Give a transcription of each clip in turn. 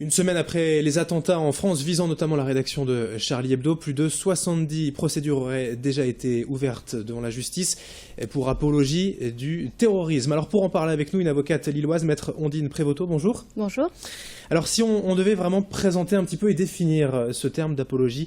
Une semaine après les attentats en France visant notamment la rédaction de Charlie Hebdo, plus de 70 procédures auraient déjà été ouvertes devant la justice pour apologie du terrorisme. Alors pour en parler avec nous, une avocate lilloise, maître Ondine Prévoto, bonjour. Bonjour. Alors si on devait vraiment présenter un petit peu et définir ce terme d'apologie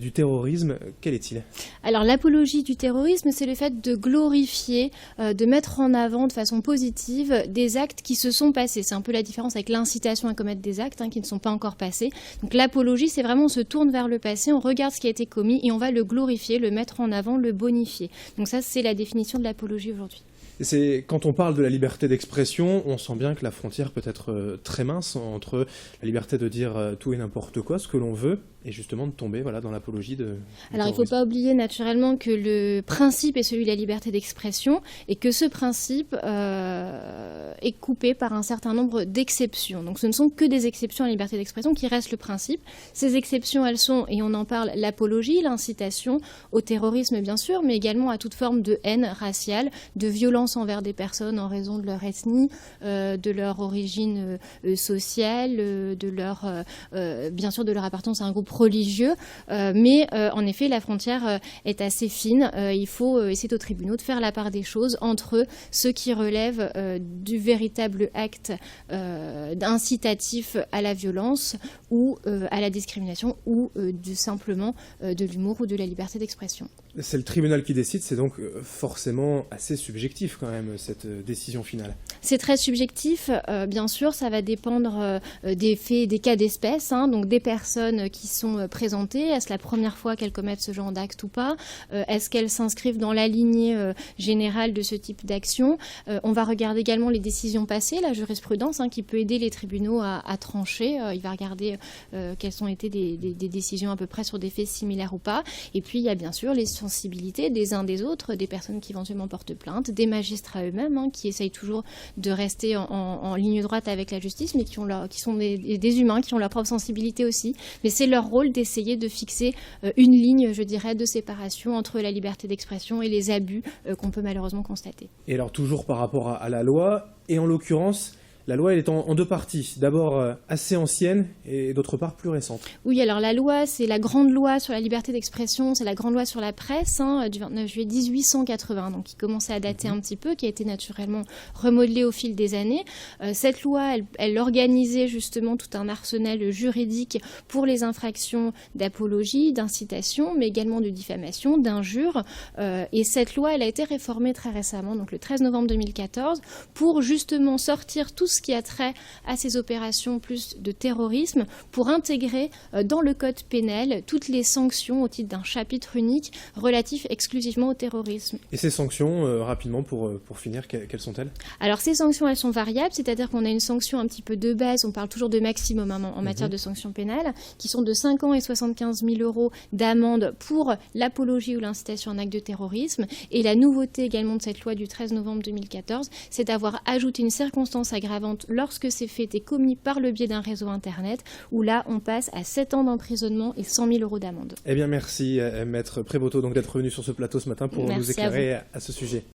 du terrorisme, quel est-il ? Alors l'apologie du terrorisme, c'est le fait de glorifier, de mettre en avant de façon positive des actes qui se sont passés. C'est un peu la différence avec l'incitation à commettre des actes qui ne sont pas encore passés. Donc l'apologie, c'est vraiment on se tourne vers le passé, on regarde ce qui a été commis et on va le glorifier, le mettre en avant, le bonifier. Donc ça, c'est la définition de l'apologie aujourd'hui. C'est quand on parle de la liberté d'expression, on sent bien que la frontière peut être très mince entre la liberté de dire tout et n'importe quoi, ce que l'on veut, et justement de tomber dans l'apologie du Alors il ne faut pas oublier naturellement que le principe est celui de la liberté d'expression et que ce principe est coupé par un certain nombre d'exceptions. Donc ce ne sont que des exceptions à la liberté d'expression qui restent le principe. Ces exceptions, elles sont, et on en parle, l'apologie, l'incitation au terrorisme bien sûr, mais également à toute forme de haine raciale, de violence envers des personnes en raison de leur ethnie, de leur origine sociale, de leur, bien sûr de leur appartenance à un groupe religieux, mais en effet la frontière est assez fine. Il faut essayer aux tribunaux de faire la part des choses entre ce qui relève du véritable acte incitatif à la violence ou à la discrimination ou simplement de l'humour ou de la liberté d'expression. C'est le tribunal qui décide, c'est donc forcément assez subjectif quand même cette décision finale. C'est très subjectif, bien sûr, ça va dépendre des faits, des cas d'espèce, donc des personnes qui sont présentées. Est-ce la première fois qu'elles commettent ce genre d'acte ou pas ? Est-ce qu'elles s'inscrivent dans la lignée générale de ce type d'action ? On va regarder également les décisions passées, la jurisprudence qui peut aider les tribunaux à trancher. Il va regarder quelles ont été des décisions à peu près sur des faits similaires ou pas. Et puis il y a bien sûr les sensibilités des uns des autres, des personnes qui éventuellement portent plainte, des magistrats eux-mêmes qui essayent toujours de rester en ligne droite avec la justice, mais qui sont des humains, qui ont leur propre sensibilité aussi. Mais c'est leur rôle d'essayer de fixer une ligne, je dirais, de séparation entre la liberté d'expression et les abus qu'on peut malheureusement constater. Et alors toujours par rapport à la loi, et en l'occurrence, la loi elle est en deux parties, d'abord assez ancienne et d'autre part plus récente. Oui, alors la loi, c'est la grande loi sur la liberté d'expression, c'est la grande loi sur la presse du 29 juillet 1880, donc qui commençait à dater un petit peu, qui a été naturellement remodelée au fil des années. Cette loi, elle organisait justement tout un arsenal juridique pour les infractions d'apologie, d'incitation, mais également de diffamation, d'injure. Et cette loi, elle a été réformée très récemment, donc le 13 novembre 2014, pour justement sortir tout ce qui a trait à ces opérations plus de terrorisme pour intégrer dans le code pénal toutes les sanctions au titre d'un chapitre unique relatif exclusivement au terrorisme. Et ces sanctions, rapidement pour finir, quelles sont-elles ? Alors ces sanctions, elles sont variables, c'est-à-dire qu'on a une sanction un petit peu de base, on parle toujours de maximum en matière de sanctions pénales, qui sont de 5 ans et 75 000 euros d'amende pour l'apologie ou l'incitation à un acte de terrorisme. Et la nouveauté également de cette loi du 13 novembre 2014, c'est d'avoir ajouté une circonstance aggravante lorsque ces faits étaient commis par le biais d'un réseau Internet, où là, on passe à 7 ans d'emprisonnement et 100 000 euros d'amende. Eh bien, merci, maître Prévoto, d'être venu sur ce plateau ce matin pour nous éclairer à ce sujet.